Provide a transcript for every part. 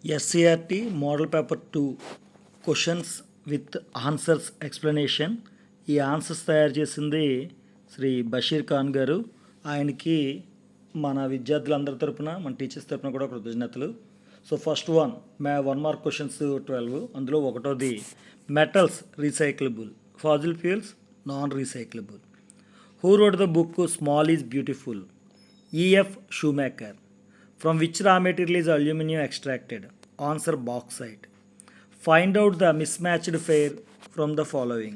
SCRT Model Paper 2 questions with answers explanation. ఈ answers తయారు చేసింది శ్రీ బషీర్ ఖాన్ గారు. ఆయనకి మన విద్యార్థులందరి తరపున మన టీచర్స్ తరపున కూడా కృతజ్ఞతలు. So first one mark questions 12. అందులో ఒకటోది metals recyclable, fossil fuels non recyclable. Who wrote the book small is beautiful? E F Schumacher. From which raw material is aluminum extracted? Answer bauxite. Find out the mismatched pair from the following.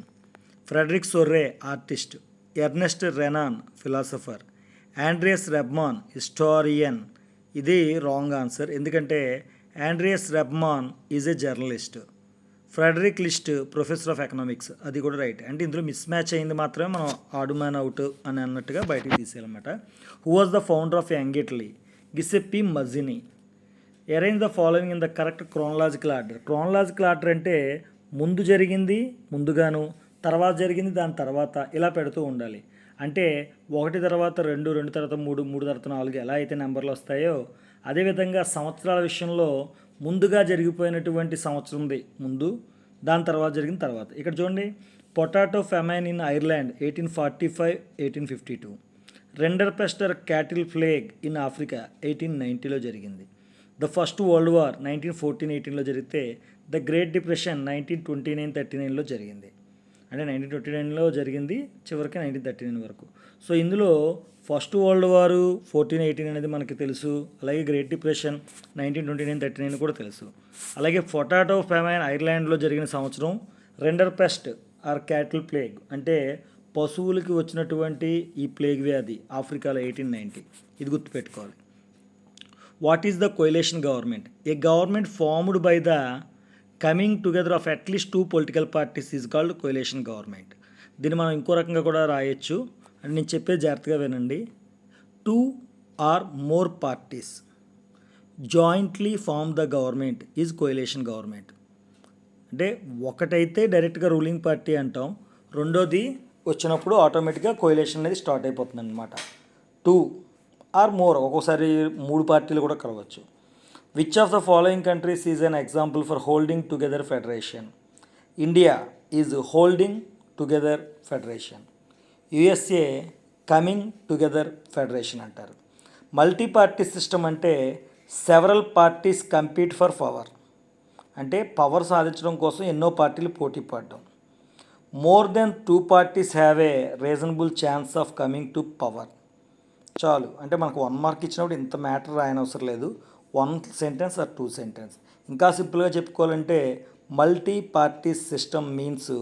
Frederick Sorre, artist. Ernest Renan, philosopher. Andreas Rebmann, historian. ఇది wrong answer, ఎందుకంటే Andreas Rebmann is a journalist. Friedrich List professor of economics, అది కూడా right. అంటే ఇందులో miss match అయింది మాత్రమే మనం ఆడు మ్యాన్ అవుట్ అని అన్నట్టుగా బయటికి తీసేయాలన్నమాట. Who was the founder of Young Italy? Giuseppe Mazzini. Arrange the following in the correct chronological order. Chronological order అంటే ముందు జరిగింది ముందుగాను, తర్వాత జరిగింది దాని తర్వాత, ఇలా పెడుతూ ఉండాలి. అంటే 1 తర్వాత 2, 2 తర్వాత 3, 3 తర్వాత 4 ఎలా అయితే నెంబర్లు వస్తాయో అదేవిధంగా సంవత్సరాల విషయంలో ముందుగా జరిగిపోయినటువంటి సంవత్సరంది ముందు, దాని తర్వాత జరిగిన తర్వాత. ఇక్కడ చూడండి, potato famine in Ireland 1845, 1852. Rinderpest cattle plague in Africa 1890లో జరిగింది. ద ఫస్ట్ వరల్డ్ వార్ 1914-18లో జరిగితే ద గ్రేట్ డిప్రెషన్ 1929-39లో జరిగింది. అంటే 1929లో జరిగింది, చివరికి 1939 వరకు. సో ఇందులో ఫస్ట్ వరల్డ్ వారు 14-18 అనేది మనకి తెలుసు. అలాగే గ్రేట్ డిప్రెషన్ 1929-39 కూడా తెలుసు. అలాగే పొటాటో ఫెమైన్ ఐర్లాండ్లో జరిగిన సంవత్సరం రెండర్పెస్ట్ ఆర్ క్యాటిల్ ప్లేగ్, అంటే పశువులకి వచ్చినటువంటి ఈ ప్లేగ్ వ్యాధి ఆఫ్రికాలో 1890. ఇది గుర్తుపెట్టుకోవాలి. What is the coalition government? A government formed by the coming together of at least 2 political parties is called coalition government. దీన్ని మనం ఇంకో రకంగా కూడా రాయొచ్చు. అని నేను చెప్పేది జాగ్రత్తగా వినండి. 2 or more parties jointly form the government is coalition government. అంటే ఒకటైతే డైరెక్ట్గా రూలింగ్ పార్టీ అంటాం, రెండోది వచ్చినప్పుడు ఆటోమేటిక్గా కోయలేషన్ అనేది స్టార్ట్ అయిపోతుంది అనమాట. 2 or more, ఒక్కోసారి 3 పార్టీలు కూడా కలవచ్చు. Which of the following countries is an example for holding together federation? India is holding together federation. USA coming together federation అంటారు. మల్టీ పార్టీ సిస్టమ్ అంటే several parties compete for power, అంటే power సాధించడం కోసం ఎన్నో పార్టీలు పోటీ పడడం. More than 2 parties have a reasonable chance of coming to power. చాలు, అంటే మనకు 1 మార్క్ ఇచ్చినప్పుడు ఇంత మ్యాటర్ రాయనవసరం లేదు. 1 sentence or 2 sentence. ఇంకా సింపుల్గా చెప్పుకోవాలంటే multi party system means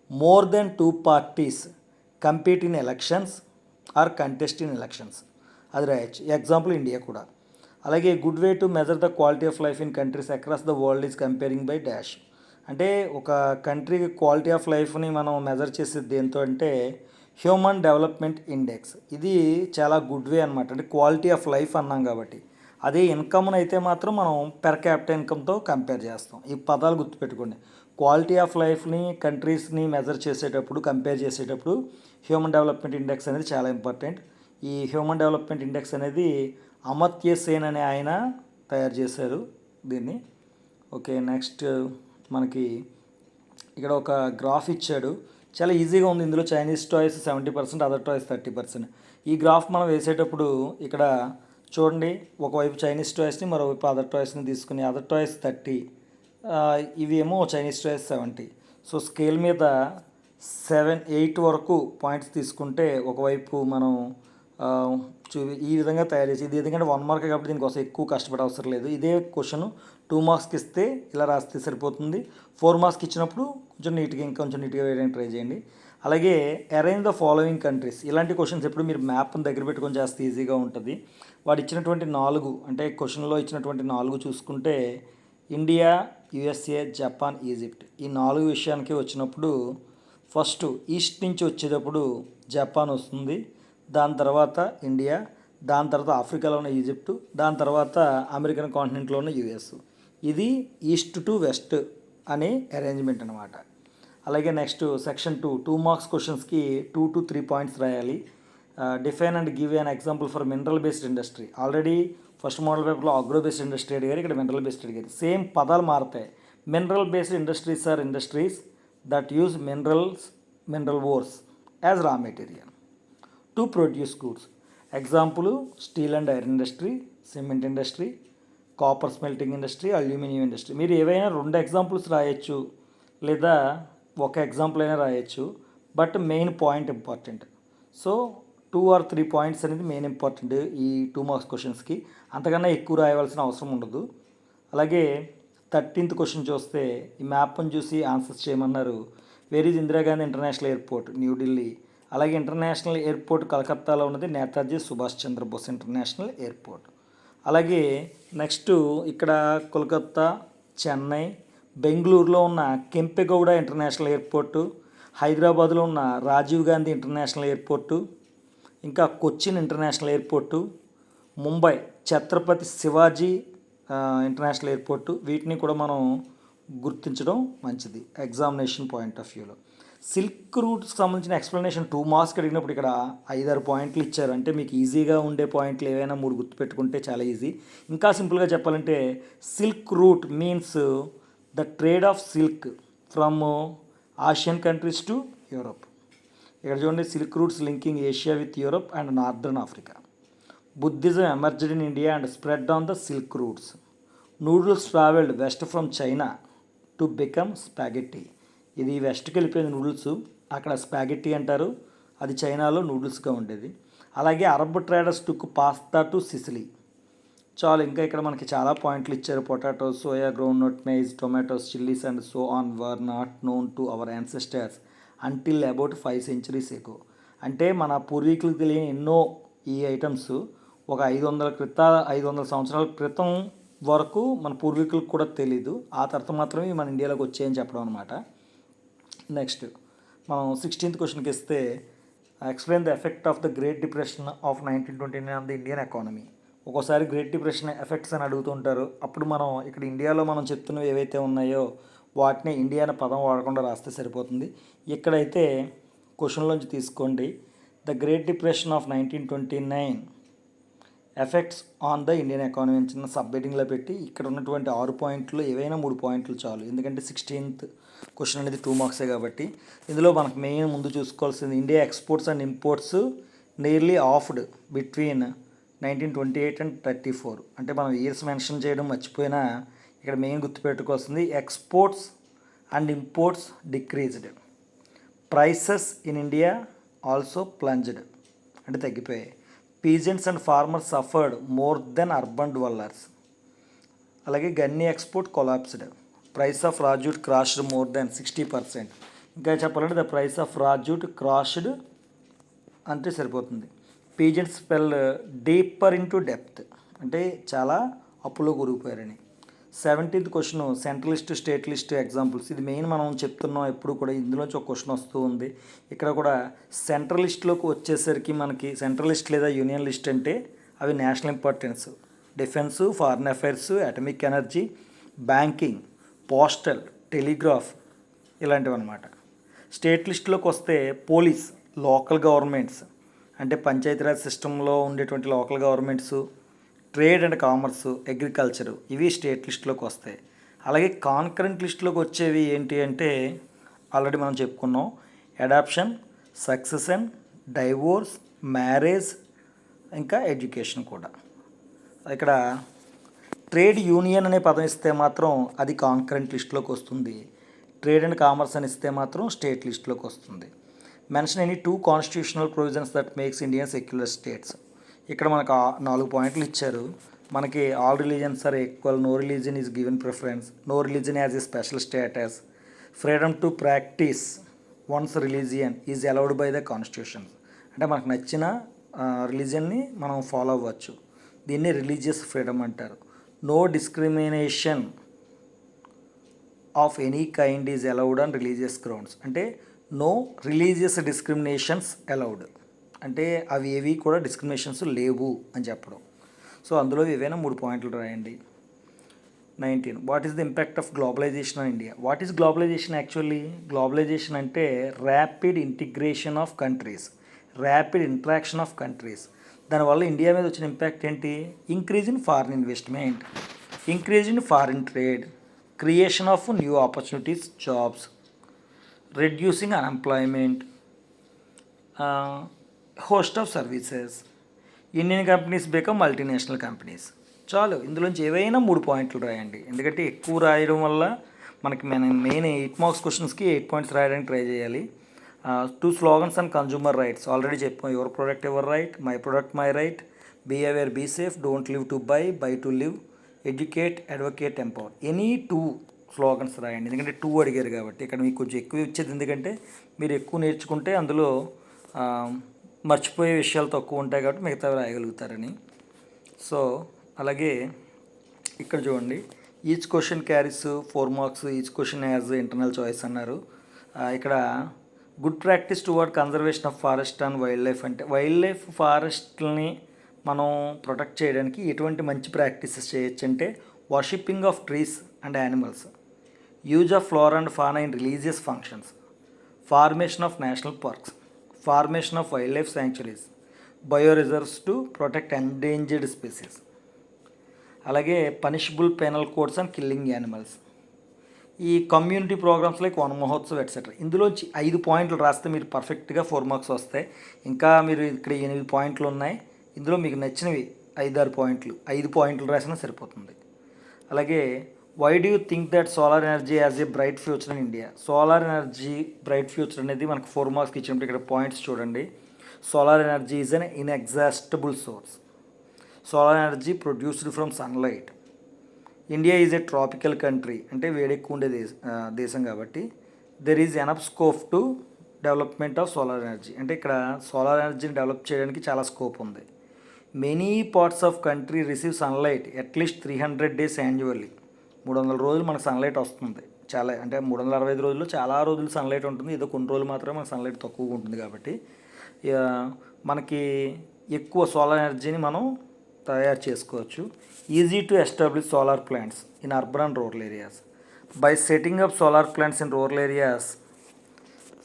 more than 2 parties compete in elections or contest in elections, అది రాయొచ్చు. ఎగ్జాంపుల్ ఇండియా కూడా. అలాగే good way to measure the quality of life in countries across the world is comparing by dash. అంటే ఒక కంట్రీకి quality of లైఫ్ని మనం measure చేసేది దేంతో అంటే హ్యూమన్ డెవలప్మెంట్ ఇండెక్స్. ఇది చాలా గుడ్ వే అనమాట, అంటే క్వాలిటీ ఆఫ్ లైఫ్ అన్నాం కాబట్టి. అదే ఇన్కమ్ని అయితే మాత్రం మనం పెర్ క్యాపిటల్ ఇన్కమ్తో కంపేర్ చేస్తాం. ఈ పదాలు గుర్తుపెట్టుకోండి. క్వాలిటీ ఆఫ్ లైఫ్ని కంట్రీస్ని మెజర్ చేసేటప్పుడు, కంపేర్ చేసేటప్పుడు హ్యూమన్ డెవలప్మెంట్ ఇండెక్స్ అనేది చాలా ఇంపార్టెంట్. ఈ హ్యూమన్ డెవలప్మెంట్ ఇండెక్స్ అనేది అమర్త్య సేన్ అనే ఆయన తయారు చేశారు దీన్ని. ఓకే, నెక్స్ట్ మనకి ఇక్కడ ఒక గ్రాఫ్ ఇచ్చాడు, చాలా ఈజీగా ఉంది. ఇందులో చైనీస్ టాయ్స్ 70%, అదర్ టాయ్స్ 30%. ఈ గ్రాఫ్ మనం వేసేటప్పుడు ఇక్కడ చూడండి, ఒకవైపు చైనీస్ టాయ్స్ని మరోవైపు అదర్ టాయ్స్ని తీసుకుని అదర్ టాయ్స్ 30, ఇవి ఏమో చైనీస్ టాయ్స్ 70. సో స్కేల్ మీద 8 వరకు పాయింట్స్ తీసుకుంటే ఒకవైపు మనం ఈ విధంగా తయారు చేసి, ఇది ఎందుకంటే 1 మార్క్ కాబట్టి దీనికోసం ఎక్కువ కష్టపడే అవసరం లేదు. ఇదే క్వశ్చన్ 2 మార్క్స్కి ఇస్తే ఇలా రాస్తే సరిపోతుంది. 4 మార్క్స్కి ఇచ్చినప్పుడు కొంచెం నీట్గా వేయడానికి ట్రై చేయండి. అలాగే అరేంజ్ ద ఫాలోయింగ్ కంట్రీస్. ఇలాంటి క్వశ్చన్స్ ఎప్పుడు మీరు మ్యాప్ని దగ్గర పెట్టుకొని చేస్తే ఈజీగా ఉంటుంది. వాడు ఇచ్చినటువంటి 4, అంటే క్వశ్చన్లో ఇచ్చినటువంటి 4 చూసుకుంటే ఇండియా, యుఎస్ఏ, జపాన్, ఈజిప్ట్, ఈ 4 విషయానికి వచ్చినప్పుడు ఫస్ట్ ఈస్ట్ నుంచి వచ్చేటప్పుడు జపాన్ వస్తుంది, దాని తర్వాత ఇండియా, దాని తర్వాత ఆఫ్రికాలో ఉన్న ఈజిప్ట్, దాని తర్వాత అమెరికన్ కాంటినెంట్లో ఉన్న యుఎస్. ఇది ఈస్ట్ టు వెస్ట్ అనే అరేంజ్మెంట్ అనమాట. అలాగే నెక్స్ట్ సెక్షన్ 2 మార్క్స్ క్వశ్చన్స్కి 2 to 3 పాయింట్స్ రాయాలి. Define and give an example for mineral based industry. Already first model పేపర్లో అగ్రో బేస్డ్ ఇండస్ట్రీ అడిగారు, ఇక్కడ మినరల్ బేస్డ్ అడిగారు. సేమ్ పదాలు మారుతాయి. Mineral based industries are industries that use mineral ores as raw material to produce goods. Example steel and iron industry, cement industry, copper smelting industry, aluminium industry. మీరు ఏవైనా 2 examples రాయొచ్చు లేదా ఒక example అయినా రాయొచ్చు, but main point important. So 2 or 3 points అనేది main important ఈ 2 marks క్వశ్చన్స్కి. అంతకన్నా ఎక్కువ రాయవలసిన అవసరం ఉండదు. అలాగే 13th క్వశ్చన్ చూస్తే ఈ మ్యాప్ని చూసి ఆన్సర్స్ చేయమన్నారు. Where is Indira Gandhi international airport? New Delhi. అలాగే ఇంటర్నేషనల్ ఎయిర్పోర్ట్ కలకత్తాలో ఉన్నది నేతాజీ సుభాష్ చంద్రబోస్ ఇంటర్నేషనల్ ఎయిర్పోర్ట్. అలాగే నెక్స్ట్ ఇక్కడ కోల్కత్తా, చెన్నై, బెంగళూరులో ఉన్న కెంపెగౌడ ఇంటర్నేషనల్ ఎయిర్పోర్టు, హైదరాబాద్లో ఉన్న రాజీవ్ గాంధీ ఇంటర్నేషనల్ ఎయిర్పోర్టు, ఇంకా Cochin international airport, Mumbai Chhatrapati Shivaji international airport. వీటిని కూడా మనం గుర్తించడం మంచిది ఎగ్జామినేషన్ పాయింట్ ఆఫ్ వ్యూలో. సిల్క్ రూట్స్కి సంబంధించిన ఎక్స్ప్లెనేషన్ 2 మార్క్స్కి అడిగినప్పుడు ఇక్కడ 5-6 పాయింట్లు ఇచ్చారు. అంటే మీకు ఈజీగా ఉండే పాయింట్లు ఏవైనా 3 గుర్తుపెట్టుకుంటే చాలా ఈజీ. ఇంకా సింపుల్గా చెప్పాలంటే silk route means the trade of silk from Asian countries to Europe. ఇక్కడ చూడండి, silk routes linking Asia with Europe and northern Africa. Buddhism emerged in India and spread on the silk routes. Noodles travelled west from China to become spaghetti. ఇది వెస్ట్కి వెళ్ళిపోయింది noodles, అక్కడ స్పాగెట్టి అంటారు, అది చైనాలో నూడిల్స్గా ఉండేది. అలాగే Arab traders took pasta to Sicily. చాలు, ఇంకా ఇక్కడ మనకి చాలా పాయింట్లు ఇచ్చారు. Potatoes, soya, groundnut, maize, tomatoes, chillies and so on were not known to our ancestors until about 5 centuries ago. అంటే మన పూర్వీకులకు తెలియని ఎన్నో ఈ ఐటమ్స్ ఒక 500 సంవత్సరాల క్రితం వరకు మన పూర్వీకులకు కూడా తెలీదు. ఆ తర్వాత మాత్రమే మన ఇండియాలోకి వచ్చాయని చెప్పడం అనమాట. నెక్స్ట్ మనం 16th క్వశ్చన్కి ఇస్తే explain the effect of the great depression of 1929 on the Indian economy. ఒక్కోసారి గ్రేట్ డిప్రెషన్ ఎఫెక్ట్స్ అని అడుగుతుంటారు. అప్పుడు మనం ఇక్కడ ఇండియాలో మనం చెప్తున్నవి ఏవైతే ఉన్నాయో వాటిని ఇండియా అనే పదం వాడకుండా రాస్తే సరిపోతుంది. ఇక్కడైతే క్వశ్చన్లోంచి తీసుకోండి. The great depression of 1929 effects on the Indian economy అని చిన్న సబ్ హెడ్డింగ్లో పెట్టి ఇక్కడ ఉన్నటువంటి 6 పాయింట్లు ఏవైనా 3 పాయింట్లు చాలు. ఎందుకంటే 16th క్వశ్చన్ అనేది 2 మార్క్సే కాబట్టి. ఇందులో మనకు మెయిన్ ముందు చూసుకోవాల్సింది India exports and imports nearly halved between 1928 and 34. అంటే మనం ఇయర్స్ మెన్షన్ చేయడం మర్చిపోయినా ఇక్కడ మెయిన్ గుర్తుపెట్టుకోవాల్సింది exports and imports decreased. Prices in India also plunged, అంటే తగ్గిపోయాయి. Peasants and farmers suffered more than urban dwellers. అలాగే gunny export collapsed. Price of raw jute crashed more than 60%. ఇంకా చెప్పాలంటే the price of raw jute crashed అంటే సరిపోతుంది. Peasants fell deeper in to depth, అంటే చాలా అప్పులో కూరుకుపోయారని. 17th question central list state list examples. ఇది మెయిన్ మనం చెప్తున్నాం ఎప్పుడు కూడా, ఇందులోంచి ఒక క్వశ్చన్ వస్తూ ఉంది. ఇక్కడ కూడా సెంట్రల్ లిస్ట్లోకి వచ్చేసరికి మనకి సెంట్రల్ లిస్ట్ లేదా యూనియన్ లిస్ట్ అంటే అవి national importance, defence, foreign affairs, atomic energy, banking, postal, telegraph ఇలాంటివి అన్నమాట. స్టేట్ లిస్ట్లోకి వస్తే పోలీస్, లోకల్ గవర్నమెంట్స్ అంటే పంచాయతీరాజ్ సిస్టంలో ఉండేటువంటి local governments, trade and commerce, agriculture, ఇవి స్టేట్ లిస్ట్లోకి వస్తాయి. అలాగే కాన్కరెంట్ లిస్ట్లోకి వచ్చేవి ఏంటి అంటే ఆల్రెడీ మనం చెప్పుకున్నాం, అడాప్షన్, సక్సెషన్, డైవోర్స్, మ్యారేజ్, ఇంకా ఎడ్యుకేషన్ కూడా. ఇక్కడ ట్రేడ్ యూనియన్ అనే పదం ఇస్తే మాత్రం అది కాన్కరెంట్ లిస్ట్లోకి వస్తుంది. ట్రేడ్ అండ్ కామర్స్ అని ఇస్తే మాత్రం స్టేట్ లిస్ట్లోకి వస్తుంది. Mention any 2 constitutional provisions that makes Indian secular states. ఇక్కడ మనకు 4 పాయింట్లు ఇచ్చారు. మనకి all religions are equal, no religion is given preference, no religion as a special status, freedom to practise one's religion is allowed by the constitution. అంటే మనకు నచ్చిన రిలీజియన్ని మనం ఫాలో అవ్వచ్చు, దీన్ని రిలీజియస్ ఫ్రీడమ్ అంటారు. No discrimination of any kind is allowed on religious grounds. అంటే no religious discriminations allowed, అంటే అవి ఏవి కూడా డిస్క్రిమినేషన్స్ లేవు అని చెప్పడం. సో అందులో ఏవైనా 3 పాయింట్లు రాయండి. 19. What is the impact of globalisation on India? What is globalisation actually? Globalisation అంటే rapid integration of countries, rapid interaction of countries. దానివల్ల ఇండియా మీద వచ్చిన ఇంపాక్ట్ ఏంటి? Increase in foreign investment, increase in foreign trade, creation of new opportunities, jobs, reducing unemployment, host of services, Indian companies become multinational companies. చాలు, ఇందులోంచి ఏవైనా 3 పాయింట్లు రాయండి. ఎందుకంటే ఎక్కువ రాయడం వల్ల మనకి మెయిన్ 8 మార్క్స్ క్వశ్చన్స్కి 8 పాయింట్స్ రాయడానికి ట్రై చేయాలి. 2 slogans and consumer rights already చెప్పాం. Your product your right, my product my right, be aware be safe, don't live to buy, buy to live, educate, advocate, empower. Any 2 slogans రాయండి. ఎందుకంటే 2 అడిగారు కాబట్టి ఇక్కడ మీకు కొంచెం ఎక్కువ ఇచ్చేది. ఎందుకంటే మీరు ఎక్కువ నేర్చుకుంటే అందులో మర్చిపోయే విషయాలు తక్కువ ఉంటాయి కాబట్టి మిగతావి రాయగలుగుతారని. సో అలాగే ఇక్కడ చూడండి, each question carries 4 marks, each question as internal choice అన్నారు. ఇక్కడ good practice toward conservation of forest and wild life అంటే వైల్డ్ లైఫ్ ఫారెస్ట్ని మనం ప్రొటెక్ట్ చేయడానికి ఎటువంటి మంచి ప్రాక్టీసెస్ చేయొచ్చు అంటే worshipping of trees and animals, use of flora and fauna in religious functions, formation of national parks, formation of wild life sanctuaries, bio reserves to protect endangered species, అలాగే punishable penal codes and killing animals, ఈ community programs like వన Mahotsav etcetera. ఇందులోంచి 5 పాయింట్లు రాస్తే మీరు పర్ఫెక్ట్గా 4 marks వస్తాయి. ఇంకా మీరు ఇక్కడ 8 పాయింట్లు ఉన్నాయి. ఇందులో మీకు నచ్చినవి 5-6 పాయింట్లు, 5 పాయింట్లు రాసినా సరిపోతుంది. అలాగే why do you think that solar energy as a bright future in India. Solar energy bright future అనేది మనకు 4 మార్క్స్కి ఇచ్చినప్పుడు ఇక్కడ పాయింట్స్ చూడండి. Solar energy is an inexhaustible source. Solar energy produced from sunlight. India is a tropical country అంటే వేడి ఎక్కువ ఉండే దేశం కాబట్టి there is enough scope to development of solar energy అంటే ఇక్కడ సోలార్ ఎనర్జీని డెవలప్ చేయడానికి చాలా స్కోప్ ఉంది. Many parts of country receive sunlight at least 300 days annually. 300 రోజులు మనకు సన్లైట్ వస్తుంది. చాలా అంటే 365 రోజులు చాలా రోజులు సన్లైట్ ఉంటుంది. ఏదో కొన్ని రోజులు మాత్రమే మనకు సన్లైట్ తక్కువగా ఉంటుంది కాబట్టి మనకి ఎక్కువ సోలార్ ఎనర్జీని మనం తయారు చేసుకోవచ్చు. Easy to establish solar plants in urban and rural areas. By setting up solar plants in rural areas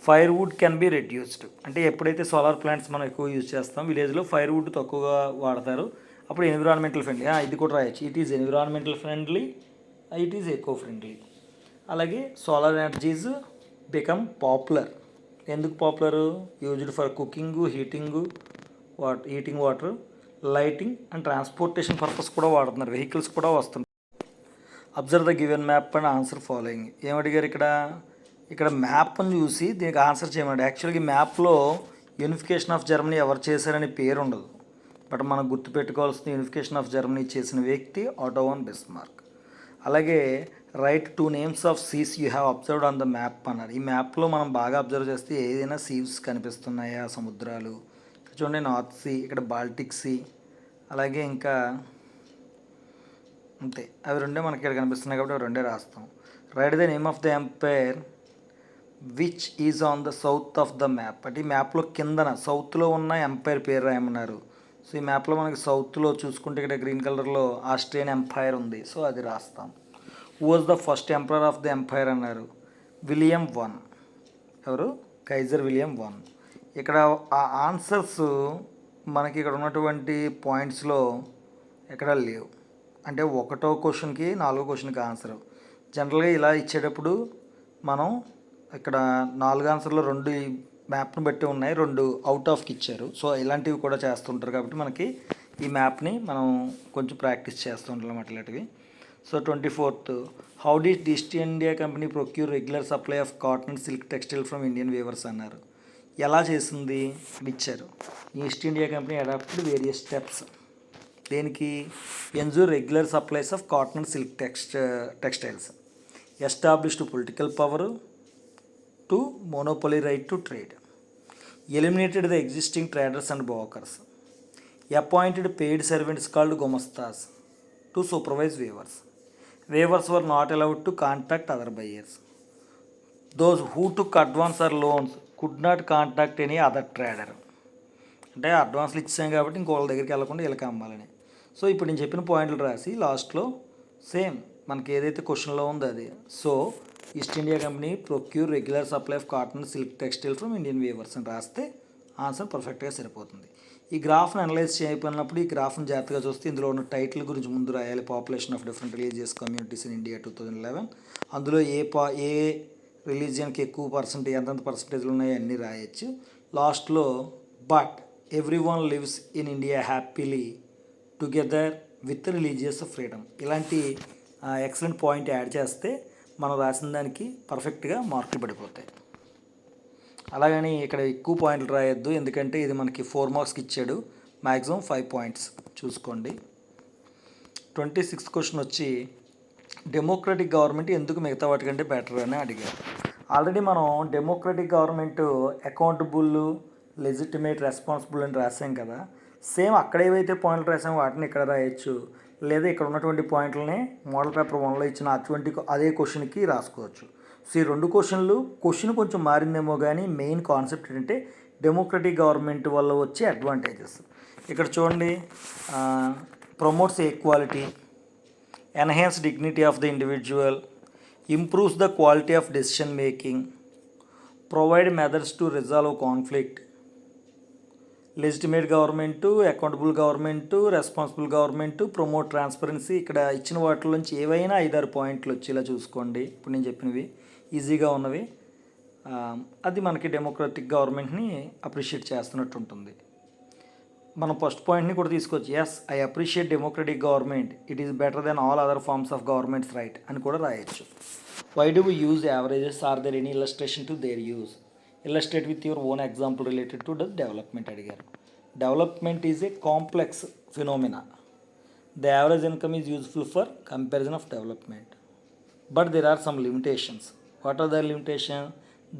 fire wood can be reduced. అంటే ఎప్పుడైతే సోలార్ ప్లాంట్స్ మనం ఎక్కువ యూజ్ చేస్తాం విలేజ్లో ఫైర్ వుడ్ తక్కువగా వాడతారు. అప్పుడు ఎన్విరాన్మెంటల్ ఫ్రెండ్లీ, ఇది కూడా రాయొచ్చు. It is environmental friendly, it is eco friendly. అలాగే సోలార్ ఎనర్జీస్ బికమ్ పాపులర్. ఎందుకు popular? Used for cooking, heating water, lighting and transportation purpose కూడా వాడుతున్నారు. వెహికల్స్ కూడా వస్తున్నాయి. Observe the given map and answer following. ఏమడిగారు ఇక్కడ మ్యాప్ని చూసి దీనికి ఆన్సర్ చేయమండి. యాక్చువల్గా ఈ మ్యాప్లో యూనిఫికేషన్ ఆఫ్ జర్మనీ ఎవరు చేశారని పేరు ఉండదు. బట్ మనం గుర్తుపెట్టుకోవాల్సిన యూనిఫికేషన్ ఆఫ్ జర్మనీ చేసిన వ్యక్తి ఆటో వన్ బిస్మార్క్. అలాగే right 2 names of Cs you have observed on the map అన్నారు. ఈ మ్యాప్లో మనం బాగా అబ్జర్వ్ చేస్తే ఏదైనా సీస్ కనిపిస్తున్నాయా, సముద్రాలు. చూడండి, నార్త్ సీ, ఇక్కడ బాల్టిక్ సీ, అలాగే ఇంకా అంతే. అవి రెండే మనకి ఇక్కడ కనిపిస్తున్నాయి కాబట్టి అవి రెండే రాస్తాం. Right the name of the umpire which is on the south of the map. అంటే ఈ మ్యాప్లో కిందన సౌత్లో ఉన్న ఎంపైర్ పేరు రాయమన్నారు. సో ఈ మ్యాప్లో మనకి సౌత్లో చూసుకుంటే ఇక్కడ గ్రీన్ కలర్లో ఆస్ట్రియన్ ఎంపైర్ ఉంది. సో అది రాస్తాం. Who was the first emperor of the empire అన్నారు. William I. ఎవరు? Kaiser William I. ఇక్కడ ఆ ఆన్సర్స్ మనకి ఇక్కడ ఉన్నటువంటి పాయింట్స్లో ఎక్కడ లేవు. అంటే 1వ క్వశ్చన్కి 4వ క్వశ్చన్కి ఆన్సర్. జనరల్గా ఇలా ఇచ్చేటప్పుడు మనం ఇక్కడ 4 ఆన్సర్లో 2 మ్యాప్ను బట్టి ఉన్నాయి, 2 అవుట్ ఆఫ్కి ఇచ్చారు. సో ఇలాంటివి కూడా చేస్తుంటారు కాబట్టి మనకి ఈ మ్యాప్ని మనం కొంచెం ప్రాక్టీస్ చేస్తూ ఉంటాం అన్నమాట ఇలాంటివి. So 24th, how did East India Company procure regular supply of cotton and silk textile from Indian weavers అన్నారు. ఎలా చేసింది ఇచ్చారు. East India Company adapted various steps. దేనికి? Ensure regular supplies of cotton and silk textiles, established political power to monopoly right to trade, eliminated the existing traders and brokers, appointed paid servants called gumashtas to supervise weavers. Weavers were not allowed to contact other buyers. Those who took advance or loans could not contact any other trader. అంటే అడ్వాన్స్లు ఇచ్చాం కాబట్టి ఇంకోళ్ళ దగ్గరికి వెళ్ళకుండా వీళ్ళకి అమ్మాలని. So ఇప్పుడు నేను చెప్పిన పాయింట్లు రాసి లాస్ట్లో సేమ్ మనకి ఏదైతే క్వశ్చన్లో ఉందో అది. So East India Company procure regular supply of cotton silk textile from Indian weavers అని రాస్తే ఆన్సర్ పర్ఫెక్ట్గా సరిపోతుంది. ఈ గ్రాఫ్ను అనలైజ్ చేయకపోయినప్పుడు ఈ గ్రాఫ్ను జాగ్రత్తగా చూస్తే ఇందులో ఉన్న టైటిల్ గురించి ముందు రాయాలి. Population of different religious communities in India 2011. అందులో ఏ రిలీజియన్కి ఎక్కువ ఎంతెంత పర్సంటేజ్లు ఉన్నాయో అన్నీ రాయొచ్చు. లాస్ట్లో but every one lives in India happily together with religious freedom, ఇలాంటి ఎక్సలెంట్ పాయింట్ యాడ్ చేస్తే మనం రాసిన దానికి పర్ఫెక్ట్గా మార్కులు పడిపోతాయి. అలాగని ఇక్కడ ఎక్కువ పాయింట్లు రాయొద్దు, ఎందుకంటే ఇది మనకి 4 మార్క్స్కి ఇచ్చాడు. మ్యాక్సిమం 5 పాయింట్స్ చూసుకోండి. 26th క్వశ్చన్ వచ్చి డెమోక్రటిక్ గవర్నమెంట్ ఎందుకు మిగతా వాటికంటే బెటర్ అని అడిగారు. ఆల్రెడీ మనం democratic government accountable, legitimate, responsible అని రాసాం కదా. సేమ్ అక్కడ ఏవైతే పాయింట్లు రాసామో వాటిని ఇక్కడ రాయొచ్చు, లేదా ఇక్కడ ఉన్నటువంటి పాయింట్లని మోడల్ పేపర్ 1లో ఇచ్చిన అదే క్వశ్చన్కి రాసుకోవచ్చు. సో ఈ 2 క్వశ్చన్ కొంచెం మారిందేమో కానీ మెయిన్ కాన్సెప్ట్ ఏంటంటే డెమోక్రటిక్ గవర్నమెంట్ వల్ల వచ్చే అడ్వాంటేజెస్. ఇక్కడ చూడండి, promotes equality, enhance dignity of the individual, improves the quality of decision making, provide methods to resolve conflict, legitimate government, accountable government, responsible government, promote transparency. ఇక్కడ ఇచ్చిన వాటిలో నుంచి ఏవైనా 5-6 పాయింట్లు వచ్చేలా చూసుకోండి. ఇప్పుడు నేను చెప్పినవి ఈజీగా ఉన్నవి, అది మనకి డెమోక్రటిక్ గవర్నమెంట్ని అప్రిషియేట్ చేస్తున్నట్టు ఉంటుంది. మనం ఫస్ట్ పాయింట్ని కూడా తీసుకోవచ్చు. Yes, I appreciate democratic government, it is better than all other forms of governments right అని కూడా రాయొచ్చు. Why do we use averages, are there any illustration to their use, illustrate with your own example related to the development అడిగారు. Development is a complex phenomena. The average income is useful for comparison of development, but there are some limitations. What are the limitations?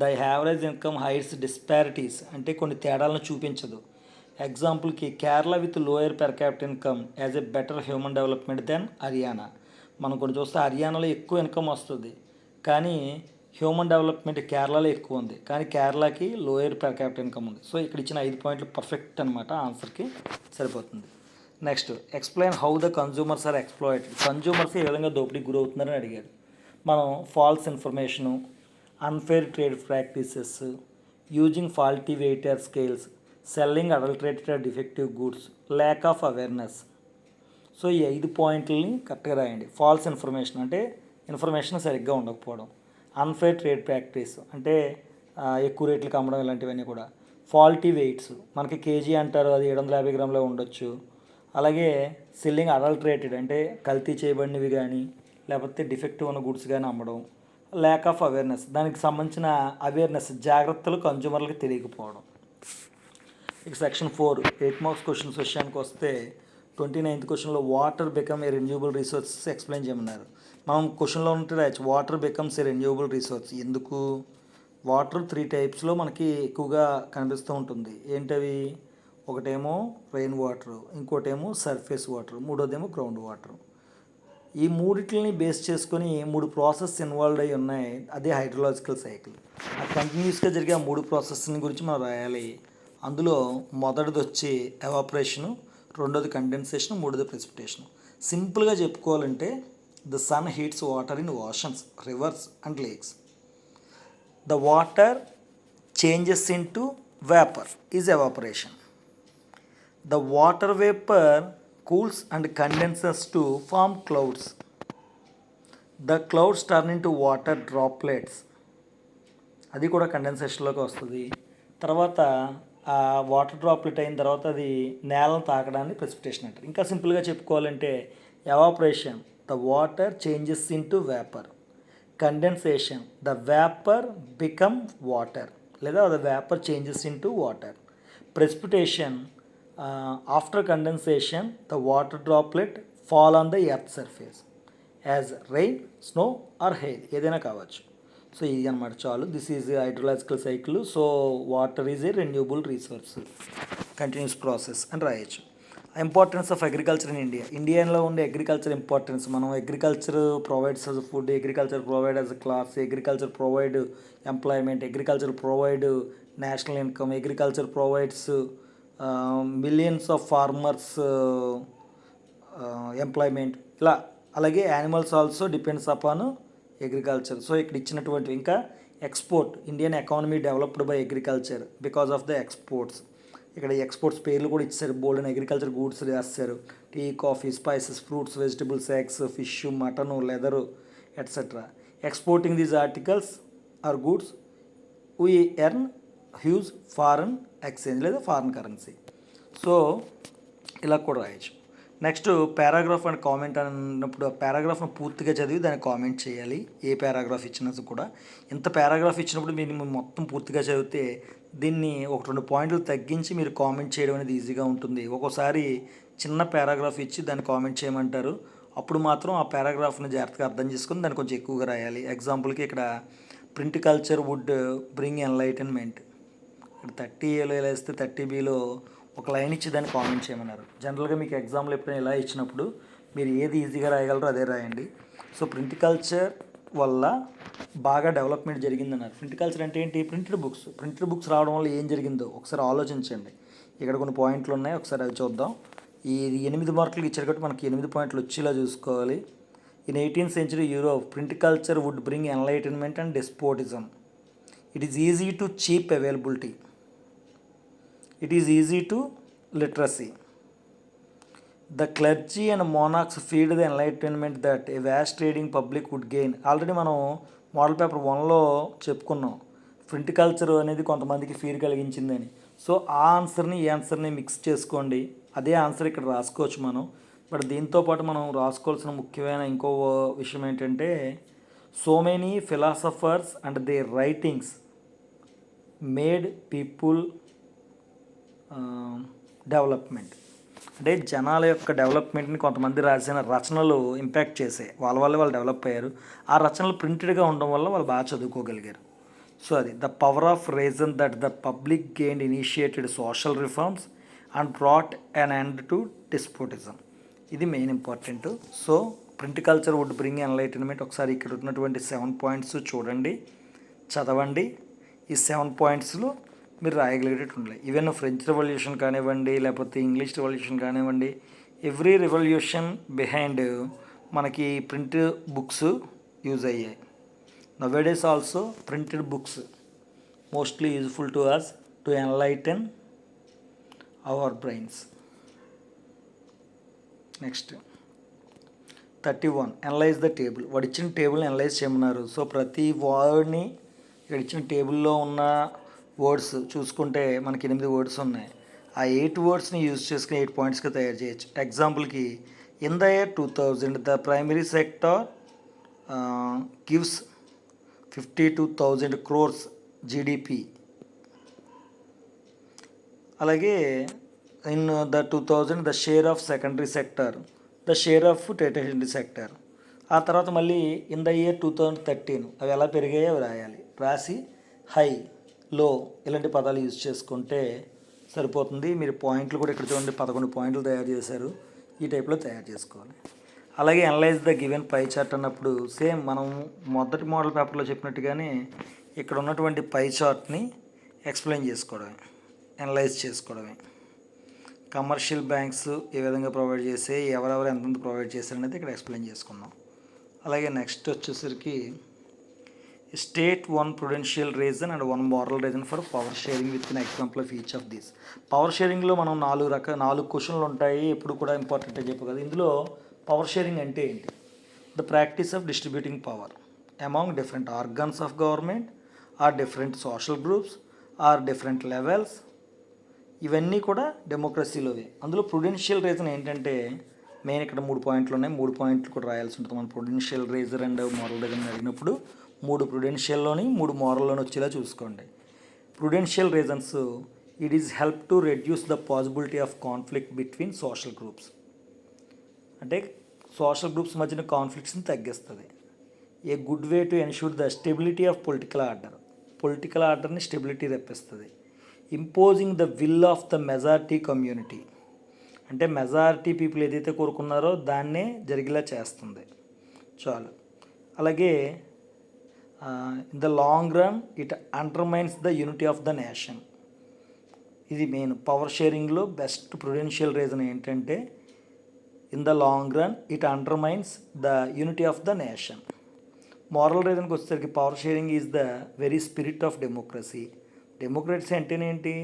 The average income hides disparities, అంటే కొన్ని తేడాలను చూపించదు. ఎగ్జాంపుల్కి Kerala with lower per capital income as a better human development than Haryana. మనం కొన్ని చూస్తే హర్యానాలో ఎక్కువ ఇన్కమ్ వస్తుంది, కానీ హ్యూమన్ డెవలప్మెంట్ కేరళలో ఎక్కువ ఉంది, కానీ కేరళకి లోయర్ పెర్ క్యాపిటల్ ఇన్కమ్ ఉంది. సో ఇక్కడ ఇచ్చిన 5 పాయింట్లు పర్ఫెక్ట్ అనమాట, ఆన్సర్కి సరిపోతుంది. Next, explain how the consumers are exploited. Consumers ఏ విధంగా దోపిడీకి గురవుతున్నారని అడిగారు. మనం false information, unfair trade practices, using faulty weighter scales, selling adulterated defective goods, lack of awareness. So ఈ 5 పాయింట్లని కరెక్ట్గా రాయండి. ఫాల్స్ ఇన్ఫర్మేషన్ అంటే ఇన్ఫర్మేషన్ సరిగ్గా ఉండకపోవడం. అన్ఫేర్ ట్రేడ్ ప్రాక్టీస్ అంటే ఎక్కువ రేట్లకు అమ్మడం, ఇలాంటివన్నీ కూడా. ఫాల్టీ వెయిట్స్, మనకి కేజీ అంటారు, అది 750 గ్రాములో ఉండొచ్చు. అలాగే సెల్లింగ్ అడల్టరేటెడ్ అంటే కల్తీ చేయబడినవి కానీ లేకపోతే డిఫెక్టివ్ ఉన్న గుడ్స్ కానీ అమ్మడం. ల్యాక్ ఆఫ్ అవేర్నెస్, దానికి సంబంధించిన అవేర్నెస్, జాగ్రత్తలు కన్జ్యూమర్లకు తెలియకపోవడం. ఇక సెక్షన్ 4 8 మార్క్స్ క్వశ్చన్స్ విషయానికి వస్తే 29th క్వశ్చన్లో water become a renewable resources explain చేయమన్నారు. మనం క్వశ్చన్లో ఉంటే రాయచ్చు, water becomes a renewable resource. ఎందుకు? వాటర్ 3 టైప్స్లో మనకి ఎక్కువగా కనిపిస్తూ ఉంటుంది. ఏంటవి? ఒకటేమో రెయిన్ వాటర్, ఇంకోటేమో సర్ఫేస్ వాటర్, మూడోదేమో గ్రౌండ్ వాటర్. ఈ మూడిటిని బేస్ చేసుకొని 3 ప్రాసెస్ ఇన్వాల్వ్ అయి ఉన్నాయి. అదే హైడ్రలాజికల్ సైకిల్. ఆ కంటిన్యూస్గా జరిగే ఆ 3 ప్రాసెస్ని గురించి మనం రాయాలి. అందులో మొదటిది వచ్చి ఎవాపరేషను, రెండోది కండెన్సేషన్, మూడోది ప్రెసిపిటేషన్. సింపుల్గా చెప్పుకోవాలంటే the sun heats water in oceans, rivers and lakes. The water changes into vapour is evaporation. The water vapour cools and condenses to form clouds. The clouds turn into water droplets. అది కూడా కండెన్సేషన్లోకి వస్తుంది. తర్వాత ఆ water droplet అయిన తర్వాత అది నేలను తాకడాన్ని precipitation అంటారు. ఇంకా సింపుల్గా చెప్పుకోవాలంటే evaporation, the water changes into vapour. Condensation, the vapour become water లేదా the vapour changes into water. Precipitation, after condensation the water droplet fall on the earth surface as rain, snow or hail, ఏదైనా కావచ్చు. So ఇది అనమాట, చాలు. This is hydrological cycle. So water is a renewable resource, continuous process అని రాయొచ్చు. Importance of agriculture in India. ఇండియాలో ఉండే agriculture importance. మనం agriculture provides us food, agriculture provide as class, agriculture provide employment, agriculture provide national income, agriculture provides millions of farmers employment, ఇలా. అలాగే animals also depends upon agriculture. So ఇక్కడ ఇచ్చినటువంటి ఇంకా export, Indian economy developed by agriculture because of the exports. ఇక్కడ exports పేర్లు కూడా ఇచ్చారు, bold and agriculture goods రాస్తారు, tea, coffee, spices, fruits, vegetables, eggs, fish, mutton, leather etcetera. Exporting these articles or goods we earn huge foreign exchange లేదా foreign currency. So ఇలా కూడా రాయొచ్చు. Next paragraph and comment అన్నప్పుడు ఆ పారాగ్రాఫ్ను పూర్తిగా చదివి దాన్ని కామెంట్ చేయాలి. ఏ పారాగ్రాఫ్ ఇచ్చినా కూడా ఇంత పారాగ్రాఫ్ ఇచ్చినప్పుడు మీరు మొత్తం పూర్తిగా చదివితే దీన్ని 1-2 పాయింట్లు తగ్గించి మీరు కామెంట్ చేయడం అనేది ఈజీగా ఉంటుంది. ఒక్కోసారి చిన్న పారాగ్రాఫ్ ఇచ్చి దాన్ని కామెంట్ చేయమంటారు, అప్పుడు మాత్రం ఆ పారాగ్రాఫ్ని జాగ్రత్తగా అర్థం చేసుకుని దాన్ని కొంచెం ఎక్కువగా రాయాలి. ఎగ్జాంపుల్కి ఇక్కడ print culture would bring enlightenment, ఇక్కడ 30Aలో ఇలా ఇస్తే 30Bలో ఒక లైన్ ఇచ్చి దాన్ని కామెంట్ చేయమన్నారు. జనరల్గా మీకు ఎగ్జామ్లో ఎప్పుడైనా ఇలా ఇచ్చినప్పుడు మీరు ఏది ఈజీగా రాయగలరో అదే రాయండి. సో ప్రింట్ కల్చర్ వల్ల బాగా డెవలప్మెంట్ జరిగిందన్నారు. ప్రింట్ కల్చర్ అంటే ఏంటి? ప్రింటెడ్ బుక్స్ రావడం వల్ల ఏం జరిగిందో ఒకసారి ఆలోచించండి. ఇక్కడ కొన్ని పాయింట్లు ఉన్నాయి, ఒకసారి అవి చూద్దాం. ఈ 8 మార్కులు ఇచ్చారు కాబట్టి మనకి 8 పాయింట్లు వచ్చేలా చూసుకోవాలి. In 18th century Europe, print culture would bring enlightenment and despotism. It is easy to cheap availability. It is easy to literacy. The clergy and monarchs feed the enlightenment that a vast trading public would gain. Already మనం model paper 1లో చెప్పుకున్నాం, print culture అనేది కొంతమందికి feed కలిగించిందని. So ఆ ఆన్సర్ని ఈ ఆన్సర్ని mix చేసుకోండి, అదే ఆన్సర్ ఇక్కడ రాసుకోవచ్చు మనం. బట్ దీంతోపాటు మనం రాసుకోవాల్సిన ముఖ్యమైన ఇంకో విషయం ఏంటంటే, so many philosophers and their writings made people development. అంటే జనాల యొక్క డెవలప్మెంట్ని కొంతమంది రాసిన రచనలు ఇంపాక్ట్ చేసాయి, వాళ్ళ వల్ల వాళ్ళు డెవలప్ అయ్యారు. ఆ రచనలు ప్రింటెడ్గా ఉండడం వల్ల వాళ్ళు బాగా చదువుకోగలిగారు. సో అది the power of reason that the public gained initiated social reforms and brought an end to despotism. ఇది main important. So print culture would bring enlightenment. ఒకసారి ఇక్కడ ఉన్నటువంటి 7 పాయింట్స్ చూడండి, చదవండి. ఈ 7 పాయింట్స్లో మీరు రాయగలిగేటట్టు ఉండాలి. ఈవెన్ ఫ్రెంచ్ రెవల్యూషన్ కానివ్వండి, లేకపోతే ఇంగ్లీష్ రెవల్యూషన్ కానివ్వండి, ఎవ్రీ రెవల్యూషన్ బిహైండ్ మనకి ప్రింట్ బుక్స్ యూజ్ అయ్యాయి. Nowadays also printed books mostly useful to us to enlighten our brains. Next 31 analyse the table. వాడు ఇచ్చిన టేబుల్ని అనలైజ్ చేయమన్నారు. సో ప్రతి వర్డ్ని ఇక్కడ ఇచ్చిన టేబుల్లో ఉన్న వర్డ్స్ చూసుకుంటే మనకి 8 వర్డ్స్ ఉన్నాయి. ఆ 8 వర్డ్స్ని యూజ్ చేసుకుని 8 పాయింట్స్గా తయారు చేయొచ్చు. ఎగ్జాంపుల్కి in the year 2000 the primary sector gives 52,000 crores GDP. అలాగే in the 2000 the share of secondary sector, the share of tertiary sector. ఆ తర్వాత మళ్ళీ ఇన్ ద ఇయర్ 2013 అవి ఎలా పెరిగాయో అవి రాయాలి. రాసి హై, లో ఇలాంటి పదాలు యూజ్ చేసుకుంటే సరిపోతుంది. మీరు పాయింట్లు కూడా ఇక్కడ చూడండి, 11 పాయింట్లు తయారు చేశారు. ఈ టైప్లో తయారు చేసుకోవాలి. అలాగే analyse the given pie chart అన్నప్పుడు సేమ్ మనం మొదటి మోడల్ పేపర్లో చెప్పినట్టుగానే ఇక్కడ ఉన్నటువంటి పై చార్ట్ని ఎక్స్ప్లెయిన్ చేసుకోవడమే, అనలైజ్ చేసుకోవడమే. కమర్షియల్ బ్యాంక్స్ ఏ విధంగా ప్రొవైడ్ చేసే, ఎవరెవరు ఎంతెంత ప్రొవైడ్ చేశారు అనేది ఇక్కడ ఎక్స్ప్లెయిన్ చేసుకుందాం. అలాగే నెక్స్ట్ వచ్చేసరికి state 1 prudential reason and 1 moral reason for power sharing with an example of each of these. Power షేరింగ్లో మనం 4 క్వశ్చన్లు ఉంటాయి, ఎప్పుడు కూడా ఇంపార్టెంట్ అని చెప్పు కదా. ఇందులో పవర్ షేరింగ్ అంటే ఏంటి? The practice of distributing power among different organs of government or different social groups or different levels. ఇవన్నీ కూడా డెమోక్రసీలోవే. అందులో ప్రుడెన్షియల్ రీజన్ ఏంటంటే మెయిన్ ఇక్కడ 3 పాయింట్లు ఉన్నాయి, 3 పాయింట్లు కూడా రాయాల్సి ఉంటుంది. మన Prudential reason and moral reason అడిగినప్పుడు 3 ప్రుడెన్షియల్లోని 3 మోరల్లోని వచ్చేలా చూసుకోండి. Prudential reasons, it is help to reduce the possibility of conflict between social groups. అంటే సోషల్ గ్రూప్స్ మధ్యన కాన్ఫ్లిక్ట్స్ని తగ్గిస్తుంది. A good way to ensure the stability of political order, political ఆర్డర్ని stability తెప్పిస్తుంది. Imposing the will of the majority community, అంటే majority people ఏదైతే కోరుకున్నారో దాన్నే జరిగేలా చేస్తుంది. చాలు. అలాగే in the long run it undermines the unity of the nation. ఇది మెయిన్ పవర్ షేరింగ్లో బెస్ట్ ప్రుడెన్షియల్ రీజన్ ఏంటంటే in the long run it undermines the unity of the nation. Moral రీజన్కి వచ్చేసరికి power sharing is the very spirit of democracy. Democracy అంటేనేంటి?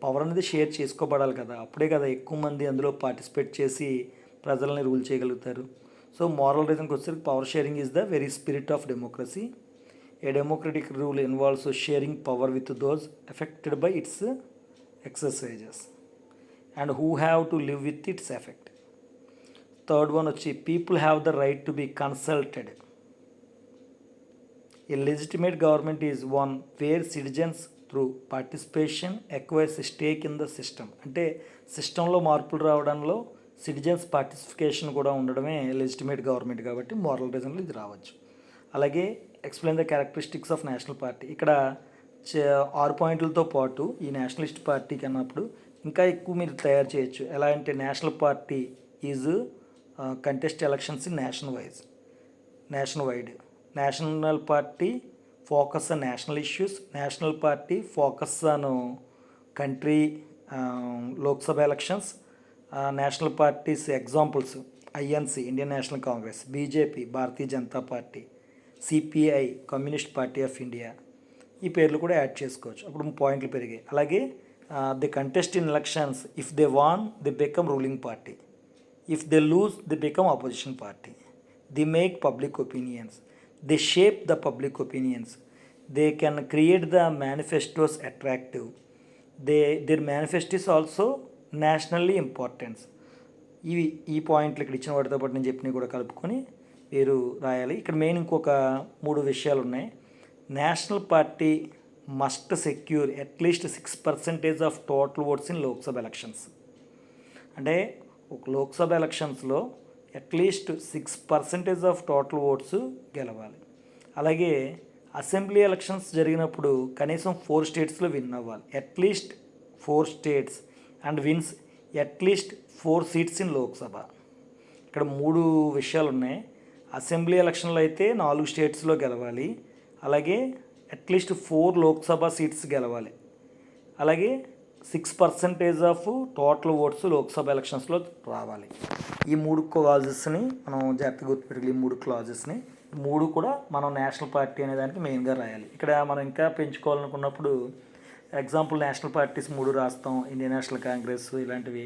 Power అనేది share చేసుకోబడాలి కదా, అప్పుడే కదా ఎక్కువ మంది అందులో పార్టిసిపేట్ చేసి ప్రజల్ని రూల్ చేయగలుగుతారు. సో మోరల్ రీజన్కి వచ్చేసరికి power sharing is the very spirit of democracy. A democratic rule involves sharing power with those affected by its exercises and who have to live with its effect. Third one వచ్చి people have the right to be consulted. A legitimate government is one where citizens through participation acquires a stake in the system. అంటే సిస్టంలో మార్పులు రావడంలో citizens participation కూడా ఉండడమే legitimate government కాబట్టి moral రీజన్లో ఇది రావచ్చు. అలాగే explain the characteristics of national party. ఇక్కడ 6 పాయింట్లతో పాటు ఈ నేషనలిస్ట్ పార్టీకి అన్నప్పుడు ఇంకా ఎక్కువ మీరు తయారు చేయొచ్చు. ఎలా అంటే national party is contest elections in nation wide. National party focus on national issues. National party focus on country Lok Sabha elections. National parties examples INC Indian National Congress, BJP Bharatiya Janata Party, CPI Communist Party of India. ఈ పేర్లు కూడా add చేసుకోవచ్చు, అప్పుడు పాయింట్లు పెరిగాయి. అలాగే they contest in elections, if they won they become ruling party, if they lose they become opposition party. They make public opinions, they shape the public opinions, they can create the manifestos attractive, their manifesto is also nationally important. ఈ పాయింట్లు ఇక్కడ ఇచ్చిన వాటితో పాటు నేను చెప్పినవి కూడా కలుపుకొని మీరు రాయాలి. ఇక్కడ మెయిన్ ఇంకొక 3 విషయాలు ఉన్నాయి. National party must secure at least 6% of total votes in Lok Sabha elections. అంటే ఒక లోక్సభ ఎలక్షన్స్లో అట్లీస్ట్ 6% ఆఫ్ టోటల్ ఓట్స్ గెలవాలి. అలాగే అసెంబ్లీ ఎలక్షన్స్ జరిగినప్పుడు కనీసం 4 స్టేట్స్లో విన్ అవ్వాలి, at least 4 states, and wins at least 4 seats in Lok Sabha. ఇక్కడ 3 విషయాలు ఉన్నాయి. అసెంబ్లీ ఎలక్షన్లో అయితే 4 స్టేట్స్లో గెలవాలి, అలాగే అట్లీస్ట్ 4 లోక్సభ సీట్స్ గెలవాలి, అలాగే 6% ఆఫ్ టోటల్ ఓట్స్ లోక్సభ ఎలక్షన్స్లో రావాలి. ఈ 3 క్లాజెస్ని మనం జాగ్రత్తగా గుర్తుపెట్టుకోవాలి. ఈ 3 క్లాజెస్ని 3 కూడా మనం నేషనల్ పార్టీ అనే దానికి మెయిన్గా రాయాలి. ఇక్కడ మనం ఇంకా పెంచుకోవాలనుకున్నప్పుడు ఎగ్జాంపుల్ నేషనల్ పార్టీస్ 3 రాస్తాం, ఇండియన్ నేషనల్ కాంగ్రెస్ ఇలాంటివి,